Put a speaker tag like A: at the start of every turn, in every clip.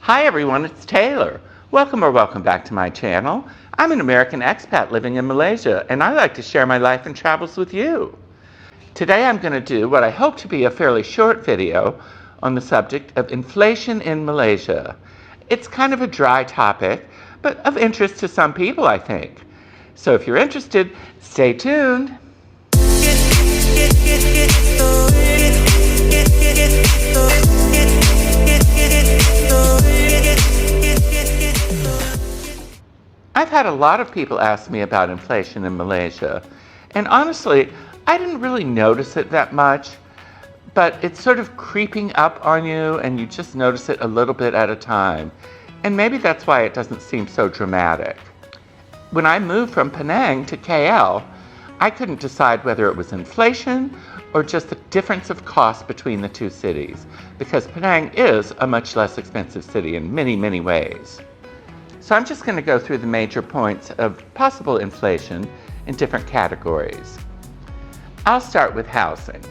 A: Hi everyone, it's Taylor. Welcome back to my channel. I'm an American expat living in Malaysia, and I like to share my life and travels with you. Today I'm going to do what I hope to be a fairly short video on the subject of inflation in Malaysia. It's kind of a dry topic, but of interest to some people, I think. So if you're interested, stay tuned. I've had a lot of people ask me about inflation in Malaysia, and honestly, I didn't really notice it that much, but it's sort of creeping up on you and you just notice it a little bit at a time, and maybe that's why it doesn't seem so dramatic. When I moved from Penang to KL, I couldn't decide whether it was inflation or just the difference of cost between the two cities, because Penang is a much less expensive city in many ways. So I'm just going to go through the major points of possible inflation in different categories. I'll start with housing.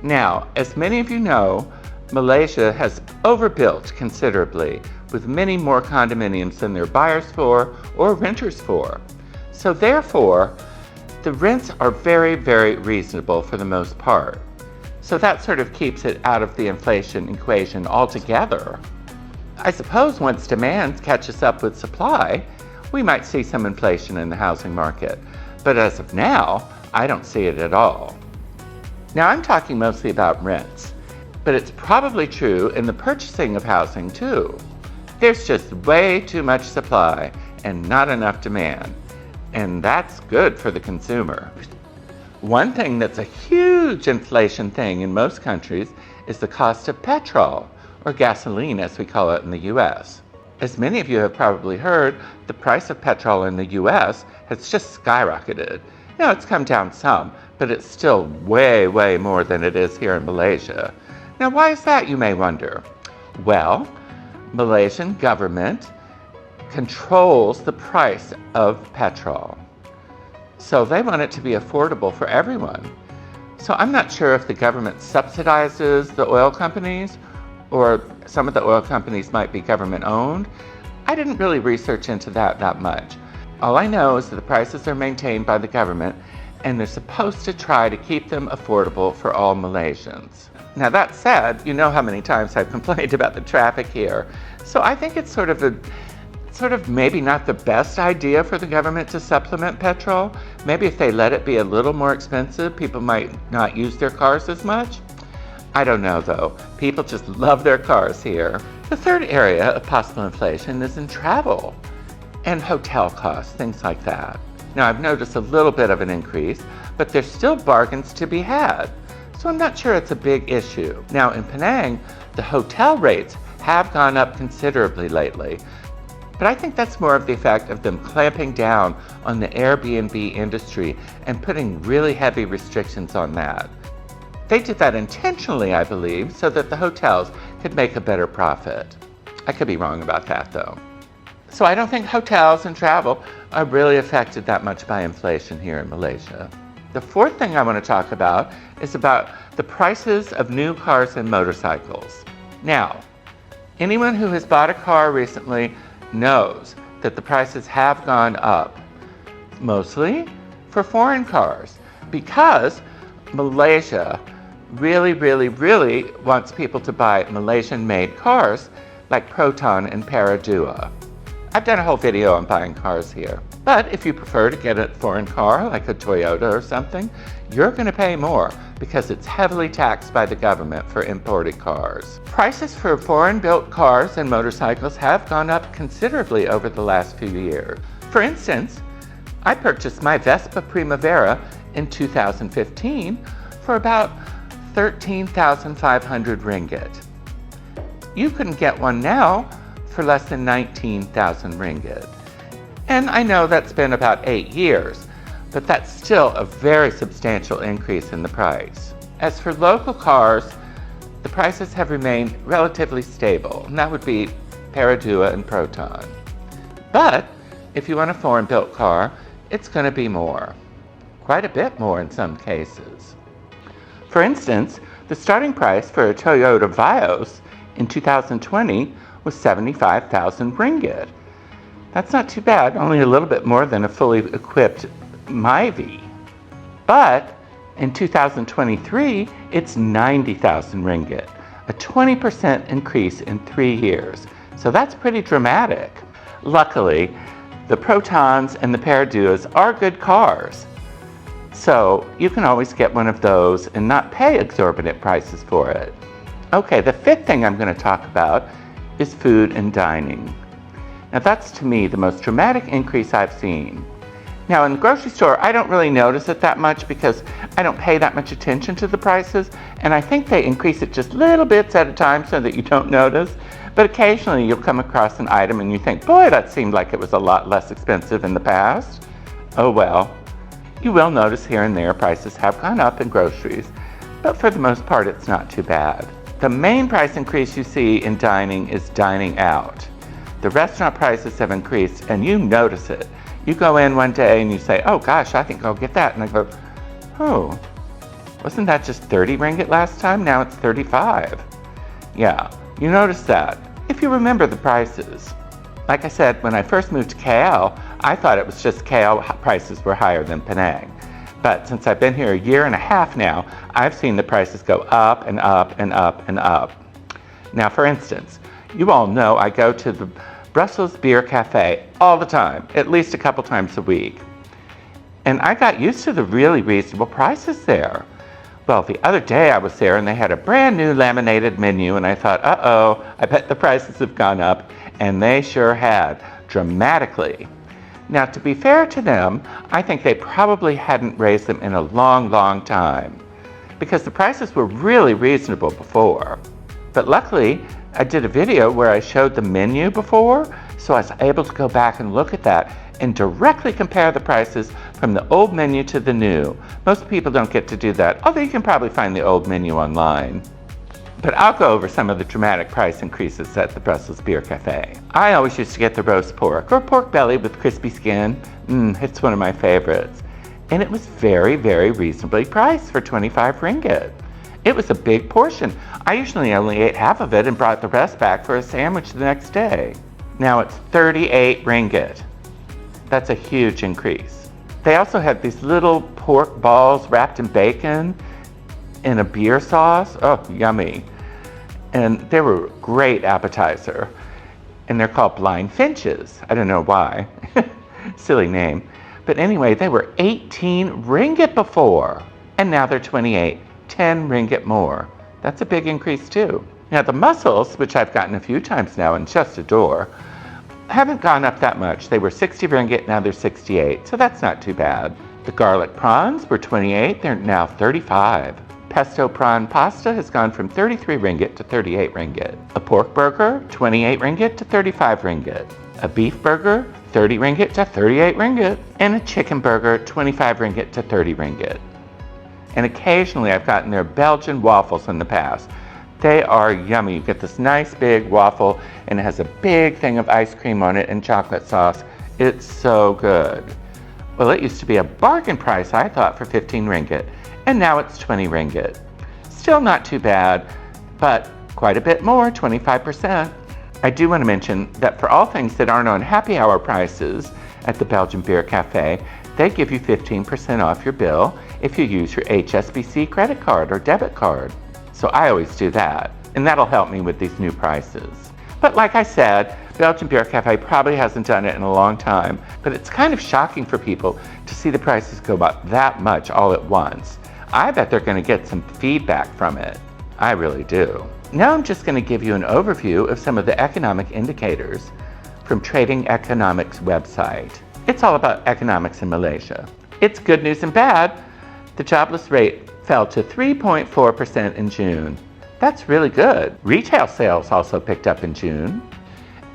A: Now, as many of you know, Malaysia has overbuilt considerably, with many more condominiums than there are buyers for or renters for. So therefore, the rents are very reasonable for the most part. So that sort of keeps it out of the inflation equation altogether. I suppose once demand catches up with supply, we might see some inflation in the housing market. But as of now, I don't see it at all. Now I'm talking mostly about rents, but it's probably true in the purchasing of housing too. There's just way too much supply and not enough demand, and that's good for the consumer. One thing that's a huge inflation thing in most countries is the cost of petrol, or gasoline as we call it in the US. As many of you have probably heard, the price of petrol in the US has just skyrocketed. Now it's come down some, but it's still way more than it is here in Malaysia. Now why is that, you may wonder? Well, Malaysian government controls the price of petrol. So they want it to be affordable for everyone. So I'm not sure if the government subsidizes the oil companies, or some of the oil companies might be government owned. I didn't really research into that much. All I know is that the prices are maintained by the government, and they're supposed to try to keep them affordable for all Malaysians. Now that said, you know how many times I've complained about the traffic here. So I think it's sort of maybe not the best idea for the government to supplement petrol. Maybe if they let it be a little more expensive, people might not use their cars as much. I don't know though. People just love their cars here. The third area of possible inflation is in travel and hotel costs, things like that. Now I've noticed a little bit of an increase, but there's still bargains to be had. So I'm not sure it's a big issue. Now in Penang, the hotel rates have gone up considerably lately, but I think that's more of the effect of them clamping down on the Airbnb industry and putting really heavy restrictions on that. They did that intentionally, I believe, so that the hotels could make a better profit. I could be wrong about that though. So I don't think hotels and travel are really affected that much by inflation here in Malaysia. The fourth thing I want to talk about is about the prices of new cars and motorcycles. Now, anyone who has bought a car recently knows that the prices have gone up, mostly for foreign cars, because Malaysia really wants people to buy Malaysian-made cars like Proton and Peradua. I've done a whole video on buying cars here. But if you prefer to get a foreign car like a Toyota or something, you're going to pay more because it's heavily taxed by the government for imported cars. Prices for foreign-built cars and motorcycles have gone up considerably over the last few years. For instance, I purchased my Vespa Primavera in 2015 for about 13,500 ringgit. You couldn't get one now for less than 19,000 ringgit. And I know that's been about 8 years, but that's still a very substantial increase in the price. As for local cars, the prices have remained relatively stable, and that would be Peradua and Proton. But if you want a foreign-built car, it's going to be more. Quite a bit more in some cases. For instance, the starting price for a Toyota Vios in 2020 was 75,000 ringgit. That's not too bad, only a little bit more than a fully equipped Myvi. But in 2023, it's 90,000 ringgit, a 20% increase in 3 years. So that's pretty dramatic. Luckily, the Protons and the Paraduas are good cars. So you can always get one of those and not pay exorbitant prices for it. Okay, the fifth thing I'm going to talk about is food and dining. Now that's, to me, the most dramatic increase I've seen. Now in the grocery store, I don't really notice it that much because I don't pay that much attention to the prices, and I think they increase it just little bits at a time so that you don't notice. But occasionally you'll come across an item and you think, boy, that seemed like it was a lot less expensive in the past. Oh well. You will notice here and there prices have gone up in groceries, but for the most part it's not too bad. The main price increase you see in dining is dining out. The restaurant prices have increased and you notice it. You go in one day and you say, oh gosh, I think I'll get that. And I go, oh, wasn't that just 30 ringgit last time? Now it's 35. Yeah, you notice that. If you remember the prices. Like I said, when I first moved to KL, I thought it was just KL prices were higher than Penang. But since I've been here a year and a half now, I've seen the prices go up and up and up and up. Now, for instance, you all know I go to the Brussels Beer Cafe all the time, at least a couple times a week. And I got used to the really reasonable prices there. Well, the other day I was there and they had a brand new laminated menu and I thought, uh-oh, I bet the prices have gone up, and they sure had, dramatically. Now, to be fair to them, I think they probably hadn't raised them in a long, long time, because the prices were really reasonable before. But luckily, I did a video where I showed the menu before, so I was able to go back and look at that and directly compare the prices from the old menu to the new. Most people don't get to do that, although you can probably find the old menu online. But I'll go over some of the dramatic price increases at the Brussels Beer Cafe. I always used to get the roast pork, or pork belly with crispy skin. It's one of my favorites. And it was very, very reasonably priced for 25 ringgit. It was a big portion. I usually only ate half of it and brought the rest back for a sandwich the next day. Now it's 38 ringgit. That's a huge increase. They also had these little pork balls wrapped in bacon in a beer sauce. Oh, yummy. And they were a great appetizer. And they're called blind finches. I don't know why. Silly name. But anyway, they were 18 ringgit before. And now they're 28. 10 ringgit more. That's a big increase too. Now the mussels, which I've gotten a few times now and just adore, haven't gone up that much. They were 60 ringgit, now they're 68, so that's not too bad. The garlic prawns were 28, they're now 35. Pesto prawn pasta has gone from 33 ringgit to 38 ringgit. A pork burger, 28 ringgit to 35 ringgit. A beef burger, 30 ringgit to 38 ringgit. And a chicken burger, 25 ringgit to 30 ringgit. And occasionally I've gotten their Belgian waffles in the past. They are yummy. You get this nice big waffle and it has a big thing of ice cream on it and chocolate sauce. It's so good. Well, it used to be a bargain price, I thought, for 15 ringgit, and now it's 20 ringgit. Still not too bad, but quite a bit more, 25%. I do want to mention that for all things that aren't on happy hour prices at the Belgian Beer Cafe, they give you 15% off your bill if you use your HSBC credit card or debit card. So I always do that, and that'll help me with these new prices. But like I said, Belgian Beer Cafe probably hasn't done it in a long time, but it's kind of shocking for people to see the prices go up that much all at once. I bet they're going to get some feedback from it. I really do. Now I'm just going to give you an overview of some of the economic indicators from Trading Economics website. It's all about economics in Malaysia. It's good news and bad. The jobless rate fell to 3.4% in June. That's really good. Retail sales also picked up in June.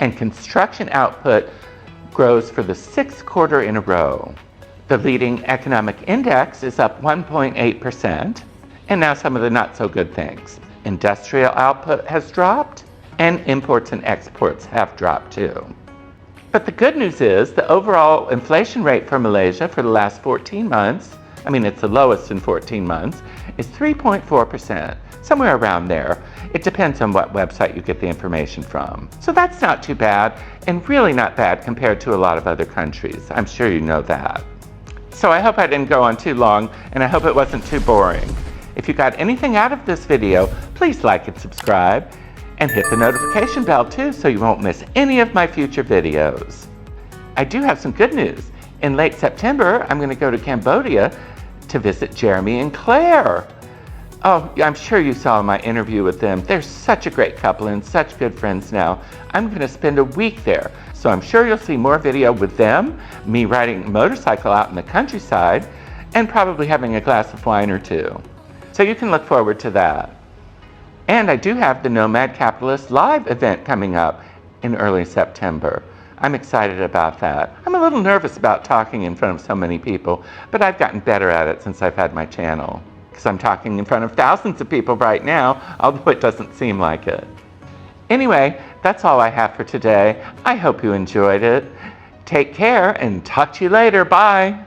A: And construction output grows for the 6th quarter in a row. The leading economic index is up 1.8%. And now some of the not so good things. Industrial output has dropped, and imports and exports have dropped too. But the good news is the overall inflation rate for Malaysia for the last 14 months, it's the lowest in 14 months, is 3.4%. somewhere around there. It depends on what website you get the information from. So that's not too bad, and really not bad compared to a lot of other countries. I'm sure you know that. So I hope I didn't go on too long, and I hope it wasn't too boring. If you got anything out of this video, please like and subscribe, and hit the notification bell too so you won't miss any of my future videos. I do have some good news. In late September, I'm going to go to Cambodia to visit Jeremy and Claire. Oh, I'm sure you saw my interview with them. They're such a great couple and such good friends now. I'm going to spend a week there, so I'm sure you'll see more video with them, me riding a motorcycle out in the countryside, and probably having a glass of wine or two. So you can look forward to that. And I do have the Nomad Capitalist Live event coming up in early September. I'm excited about that. I'm a little nervous about talking in front of so many people, but I've gotten better at it since I've had my channel. Because I'm talking in front of thousands of people right now, although it doesn't seem like it. Anyway, that's all I have for today. I hope you enjoyed it. Take care and talk to you later. Bye.